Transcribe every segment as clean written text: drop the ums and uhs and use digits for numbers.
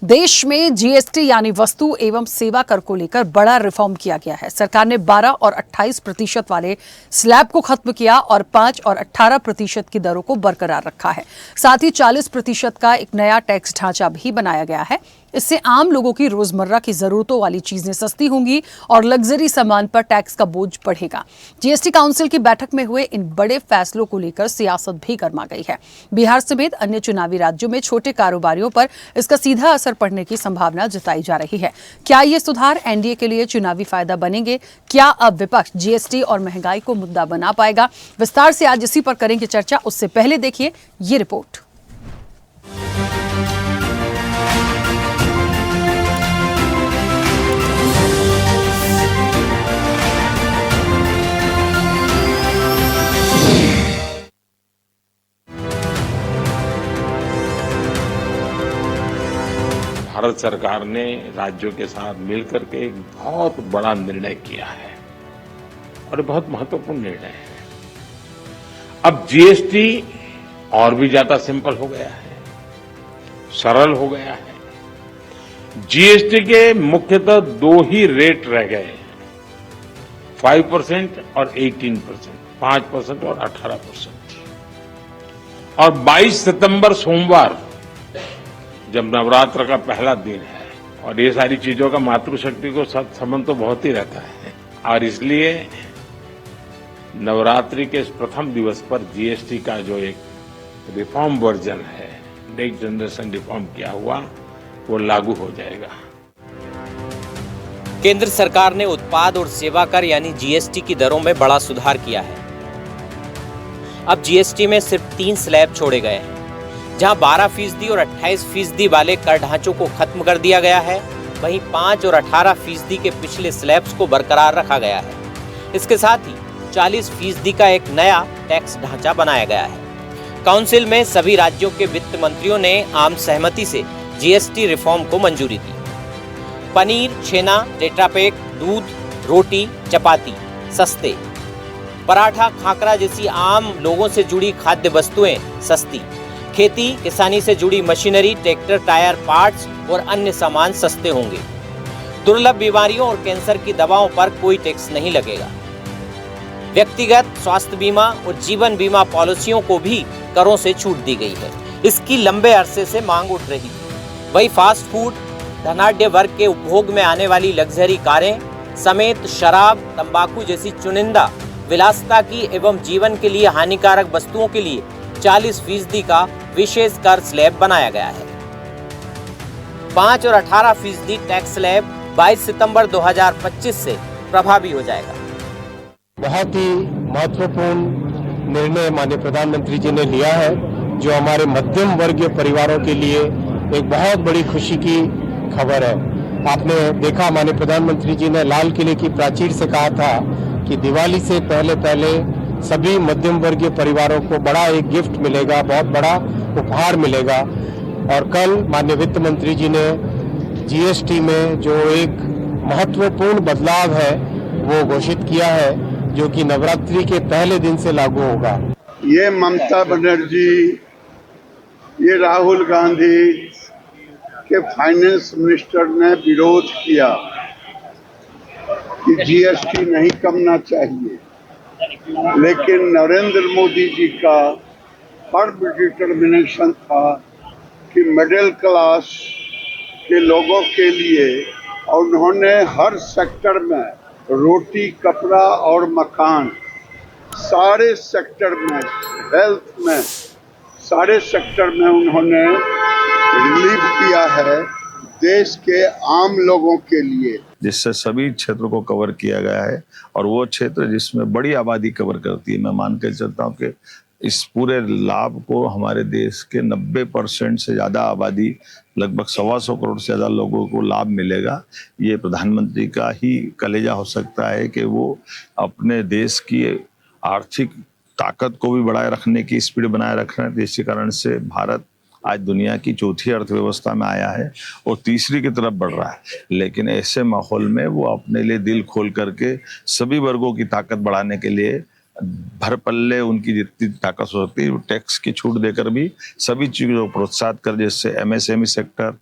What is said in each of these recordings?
देश में जीएसटी यानी वस्तु एवं सेवा कर को लेकर बड़ा रिफॉर्म किया गया है। सरकार ने 12 और 28% वाले स्लैब को खत्म किया और 5 और 18% की दरों को बरकरार रखा है। साथ ही 40% का एक नया टैक्स ढांचा भी बनाया गया है। इससे आम लोगों की रोजमर्रा की जरूरतों वाली चीजें सस्ती होंगी और लग्जरी सामान पर टैक्स का बोझ बढ़ेगा। जीएसटी काउंसिल की बैठक में हुए इन बड़े फैसलों को लेकर सियासत भी गर्मा गई है। बिहार समेत अन्य चुनावी राज्यों में छोटे कारोबारियों पर इसका सीधा असर पड़ने की संभावना जताई जा रही है। क्या ये सुधार एनडीए के लिए चुनावी फायदा बनेंगे? क्या अब विपक्ष जीएसटी और महंगाई को मुद्दा बना पाएगा? विस्तार से आज इसी पर करेंगे चर्चा। उससे पहले देखिए ये रिपोर्ट। भारत सरकार ने राज्यों के साथ मिलकर के एक बहुत बड़ा निर्णय किया है और बहुत महत्वपूर्ण निर्णय है। अब जीएसटी और भी ज्यादा सिंपल हो गया है, सरल हो गया है। जीएसटी के मुख्यतः दो ही रेट रह गए हैं, 5% और 18%, 5% और 18%। और 22 सितंबर सोमवार जब नवरात्र का पहला दिन है और ये सारी चीजों का मातृशक्ति को संबंध तो बहुत ही रहता है और इसलिए नवरात्रि के इस प्रथम दिवस पर जीएसटी का जो एक रिफॉर्म वर्जन है, नेक्स्ट जनरेशन रिफॉर्म किया हुआ, वो लागू हो जाएगा। केंद्र सरकार ने उत्पाद और सेवा कर यानी जीएसटी की दरों में बड़ा सुधार किया है। अब जीएसटी में सिर्फ 3 स्लैब छोड़े गए हैं, जहां 12% और 28% वाले कर ढांचों को खत्म कर दिया गया है। वहीं 5 और 18% के पिछले स्लैब्स को बरकरार रखा गया है। इसके साथ ही 40% का एक नया टैक्स ढांचा बनाया गया है। काउंसिल में सभी राज्यों के वित्त मंत्रियों ने आम सहमति से जीएसटी रिफॉर्म को मंजूरी दी। पनीर, छेना, टेट्रापैक, दूध, रोटी, चपाती सस्ते, पराठा, खाकरा जैसी आम लोगों से जुड़ी खाद्य वस्तुएं सस्ती, खेती किसानी से जुड़ी मशीनरी, ट्रैक्टर, टायर, पार्ट्स और अन्य सामान सस्ते होंगे। दुर्लभ बीमारियों और कैंसर की दवाओं पर कोई टैक्स नहीं लगेगा। व्यक्तिगत स्वास्थ्य बीमा और जीवन बीमा पॉलिसियों को भी करों से छूट दी गई है। इसकी लंबे अरसे से मांग उठ रही थी। वही फास्ट फूड, धनाढ्य वर्ग के उपभोग में आने वाली लग्जरी कारें समेत शराब, तंबाकू जैसी चुनिंदा विलासिता की एवं जीवन के लिए हानिकारक वस्तुओं के लिए 40% का विशेष कर स्लैब बनाया गया है। 5 और 18% टैक्स स्लैब 22 सितंबर 2025 से प्रभावी हो जाएगा। बहुत ही महत्वपूर्ण निर्णय माननीय प्रधानमंत्री जी ने लिया है, जो हमारे मध्यम वर्गीय परिवारों के लिए एक बहुत बड़ी खुशी की खबर है। आपने देखा माननीय प्रधानमंत्री जी ने लाल किले की प्राचीर से कहा था कि दिवाली से पहले सभी मध्यम वर्गीय परिवारों को बड़ा एक गिफ्ट मिलेगा, बहुत बड़ा उपहार मिलेगा। और कल माननीय वित्त मंत्री जी ने जीएसटी में जो एक महत्वपूर्ण बदलाव है वो घोषित किया है, जो कि नवरात्रि के पहले दिन से लागू होगा। ये ममता बनर्जी, ये राहुल गांधी के फाइनेंस मिनिस्टर ने विरोध किया कि जीएसटी नहीं करना चाहिए, लेकिन नरेंद्र मोदी जी का फर्म डिटर्मिनेशन था कि मिडिल क्लास के लोगों के लिए, और उन्होंने हर सेक्टर में रोटी, कपड़ा और मकान, सारे सेक्टर में, हेल्थ में, सारे सेक्टर में उन्होंने रिलीफ किया है देश के आम लोगों के लिए, जिससे सभी क्षेत्रों को कवर किया गया है। और वो क्षेत्र जिसमें बड़ी आबादी कवर करती है, मैं मान के चलता हूँ कि इस पूरे लाभ को हमारे देश के 90% से ज्यादा आबादी, लगभग 125 करोड़ से ज्यादा लोगों को लाभ मिलेगा। ये प्रधानमंत्री का ही कलेजा हो सकता है कि वो अपने देश की आर्थिक ताकत को भी बढ़ाए रखने की स्पीड बनाए रख रहे हैं। इसी कारण से भारत आज दुनिया की चौथी अर्थव्यवस्था में आया है और तीसरी की तरफ बढ़ रहा है। लेकिन ऐसे माहौल में वो अपने लिए दिल खोल करके सभी वर्गों की ताकत बढ़ाने के लिए भर पल्ले उनकी जितनी ताकत हो सकती है टैक्स की छूट देकर भी सभी चीजों को प्रोत्साहित कर, जैसे एमएसएमई सेक्टर,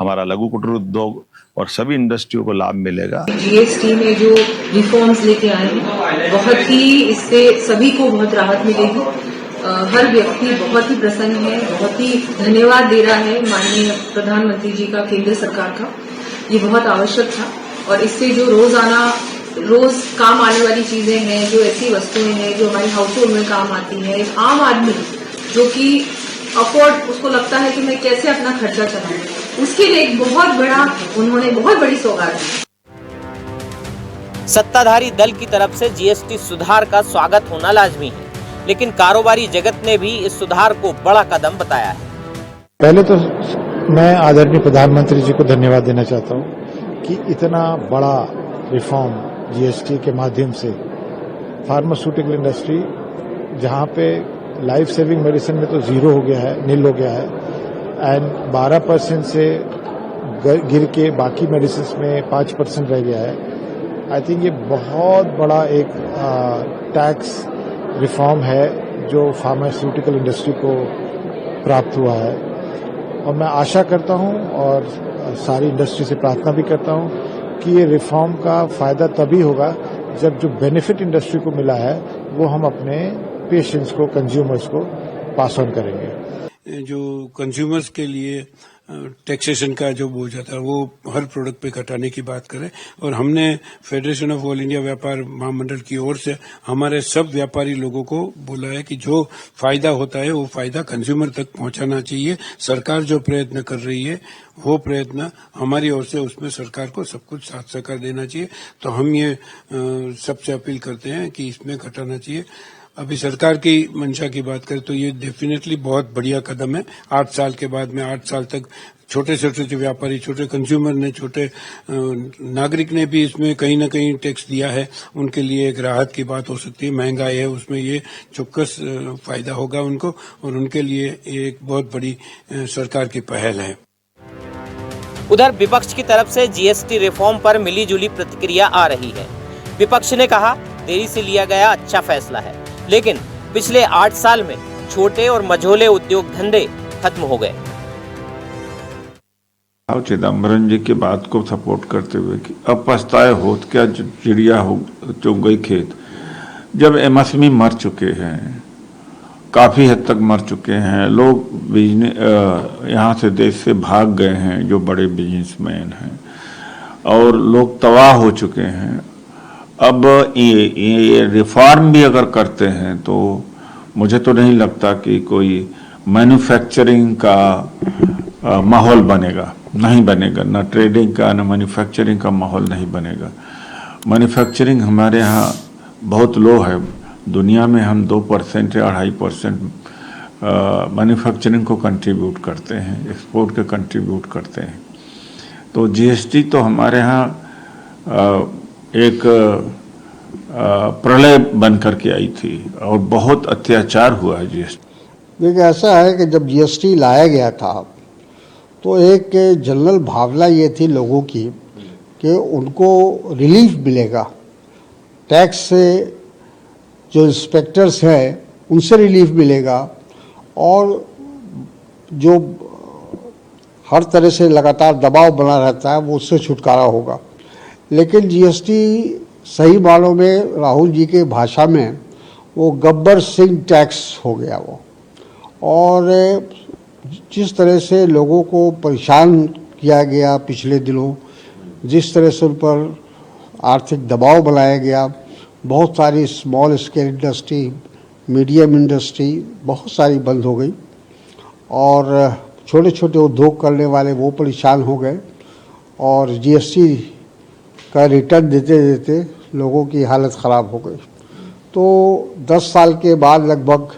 हमारा लघु कुटीर उद्योग और सभी इंडस्ट्रियों को लाभ मिलेगा। जीएसटी में जो रिफॉर्म्स लेके आए हैं बहुत ही, इससे सभी को बहुत राहत मिलेगी। हर व्यक्ति बहुत ही प्रसन्न है, बहुत ही धन्यवाद दे रहा है माननीय प्रधानमंत्री जी का, केंद्र सरकार का। ये बहुत आवश्यक था और इससे जो रोज काम आने वाली चीजें हैं, जो ऐसी वस्तुएं हैं जो हमारे हाउस होल्ड में काम आती है, एक आम आदमी जो कि अफोर्ड, उसको लगता है कि मैं कैसे अपना खर्चा चलाऊं, उसके लिए एक उन्होंने बहुत बड़ी सौगात दी। सत्ताधारी दल की तरफ से जीएसटी सुधार का स्वागत होना लाजमी है, लेकिन कारोबारी जगत ने भी इस सुधार को बड़ा कदम बताया है। पहले तो मैं आदरणीय प्रधानमंत्री जी को धन्यवाद देना चाहता हूं कि इतना बड़ा रिफॉर्म जीएसटी के माध्यम से फार्मास्यूटिकल इंडस्ट्री, जहां पे लाइफ सेविंग मेडिसिन में तो जीरो हो गया है, नील हो गया है, एंड 12% से गिर के बाकी मेडिसिन में 5% रह गया है। आई थिंक ये बहुत बड़ा एक टैक्स रिफॉर्म है जो फार्मास्यूटिकल इंडस्ट्री को प्राप्त हुआ है, और मैं आशा करता हूं और सारी इंडस्ट्री से प्रार्थना भी करता हूं कि ये रिफॉर्म का फायदा तभी होगा जब जो बेनिफिट इंडस्ट्री को मिला है वो हम अपने पेशेंट्स को, कंज्यूमर्स को पास ऑन करेंगे। जो कंज्यूमर्स के लिए टैक्सेशन का जो बोझ आता है वो हर प्रोडक्ट पे घटाने की बात करें, और हमने फेडरेशन ऑफ ऑल इंडिया व्यापार महामंडल की ओर से हमारे सब व्यापारी लोगों को बोला है कि जो फायदा होता है वो फायदा कंज्यूमर तक पहुंचाना चाहिए। सरकार जो प्रयत्न कर रही है वो प्रयत्न हमारी ओर से, उसमें सरकार को सब कुछ साथ सहकार देना चाहिए। तो हम ये सबसे अपील करते हैं कि इसमें घटाना चाहिए। अभी सरकार की मंशा की बात करें तो ये डेफिनेटली बहुत बढ़िया कदम है। 8 साल के बाद में 8 साल तक छोटे छोटे व्यापारी, छोटे कंज्यूमर ने, छोटे नागरिक ने भी इसमें कहीं ना कहीं टैक्स दिया है, उनके लिए एक राहत की बात हो सकती है। महंगाई है उसमें ये चौक्कस फायदा होगा उनको, और उनके लिए एक बहुत बड़ी सरकार की पहल है। उधर विपक्ष की तरफ से जीएसटी रिफॉर्म पर मिलीजुली प्रतिक्रिया आ रही है। विपक्ष ने कहा देरी से लिया गया अच्छा फैसला है, लेकिन पिछले 8 साल में छोटे और मझोले उद्योग धंधे खत्म हो गए। चिदम्बरम जी की बात को सपोर्ट करते हुए कि अब पछताए होत क्या, चिड़िया हो चुग गई खेत। जब एमएसएमई मर चुके हैं, काफी हद तक मर चुके हैं, लोग बिजनेस यहाँ से देश से भाग गए हैं जो बड़े बिजनेसमैन हैं, और लोग तबाह हो चुके हैं। अब ये रिफॉर्म भी अगर करते हैं तो मुझे तो नहीं लगता कि कोई मैन्युफैक्चरिंग का माहौल बनेगा, नहीं बनेगा। ना ट्रेडिंग का, ना मैन्युफैक्चरिंग का माहौल नहीं बनेगा। मैन्युफैक्चरिंग हमारे यहाँ बहुत लो है। दुनिया में हम 2% या 2.5% मैन्युफैक्चरिंग को कंट्रीब्यूट करते हैं, एक्सपोर्ट के कंट्रीब्यूट करते हैं। तो जीएसटी तो हमारे यहाँ एक प्रलय बन करके आई थी और बहुत अत्याचार हुआ है जीएसटी। देखिए, ऐसा है कि जब जीएसटी लाया गया था तो एक जनरल भावना ये थी लोगों की कि उनको रिलीफ मिलेगा, टैक्स से जो इंस्पेक्टर्स हैं उनसे रिलीफ मिलेगा, और जो हर तरह से लगातार दबाव बना रहता है वो उससे छुटकारा होगा। लेकिन जीएसटी सही मानों में राहुल जी के भाषा में वो गब्बर सिंह टैक्स हो गया वो, और जिस तरह से लोगों को परेशान किया गया पिछले दिनों, जिस तरह से उन पर आर्थिक दबाव बनाया गया, बहुत सारी small scale industry, medium industry बहुत सारी बंद हो गई, और छोटे छोटे उद्योग करने वाले वो परेशान हो गए, और जीएसटी का रिटर्न देते देते लोगों की हालत ख़राब हो गई। तो 10 साल के बाद लगभग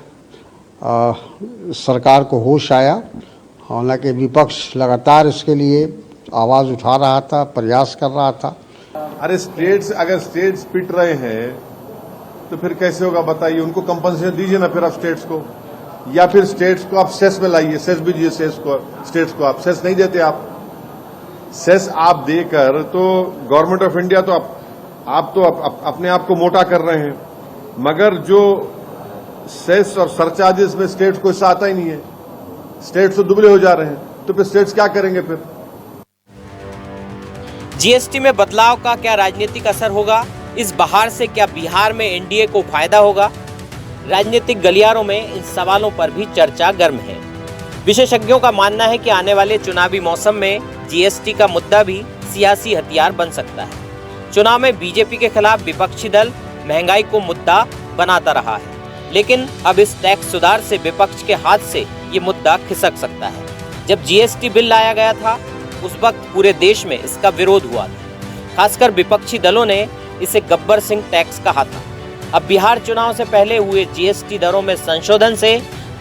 सरकार को होश आया। हालांकि विपक्ष लगातार इसके लिए आवाज़ उठा रहा था, प्रयास कर रहा था। अरे अगर स्टेट्स पिट रहे हैं तो फिर कैसे होगा बताइए। उनको कंपनसेशन दीजिए ना फिर आप स्टेट्स को, या फिर स्टेट्स को आप सेस में लाइए, सेस भी दीजिए स्टेट्स को। आप सेस नहीं देते, आप सेस आप देकर तो गवर्नमेंट ऑफ इंडिया तो आप तो अपने आप को मोटा कर रहे हैं, मगर जो सेस और सरचार्जेस में स्टेट्स को हिस्सा आता ही नहीं है। स्टेट्स तो दुबले हो जा रहे हैं, तो फिर स्टेट्स क्या करेंगे फिर? जीएसटी में बदलाव का क्या राजनीतिक असर होगा? इस बहार से क्या बिहार में एनडीए को फायदा होगा? राजनीतिक गलियारों में इन सवालों पर भी चर्चा गर्म है। विशेषज्ञों का मानना है कि आने वाले चुनावी मौसम में जीएसटी का मुद्दा भी सियासी हथियार बन सकता है। चुनाव में बीजेपी के खिलाफ विपक्षी दल महंगाई को मुद्दा बनाता रहा है, लेकिन अब इस टैक्स सुधार से विपक्ष के हाथ से ये मुद्दा खिसक सकता है। जब जीएसटी बिल लाया गया था उस वक्त पूरे देश में इसका विरोध हुआ था। खासकर विपक्षी दलों ने इसे गब्बर सिंह टैक्स कहा था। अब बिहार चुनाव से पहले हुए जीएसटी दरों में संशोधन से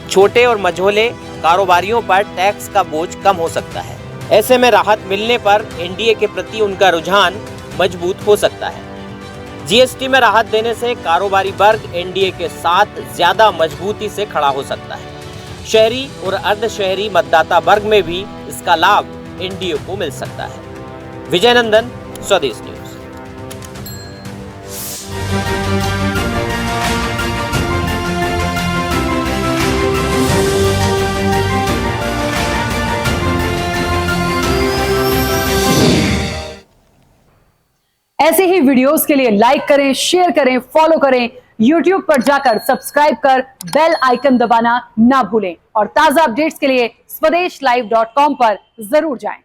छोटे और मझोले कारोबारियों पर टैक्स का बोझ कम हो सकता है। ऐसे में राहत मिलने पर एनडीए के प्रति उनका रुझान मजबूत हो सकता है। जीएसटी में राहत देने से कारोबारी वर्ग एनडीए के साथ ज्यादा मजबूती से खड़ा हो सकता है। शहरी और अर्ध शहरी मतदाता वर्ग में भी इसका लाभ एनडीए को मिल सकता है। विजय नंदन, स्वदेश न्यूज। ऐसे ही वीडियोस के लिए लाइक करें, शेयर करें, फॉलो करें। YouTube पर जाकर सब्सक्राइब कर बेल आइकन दबाना ना भूलें और ताजा अपडेट्स के लिए स्वदेशलाइव.com पर जरूर जाएं।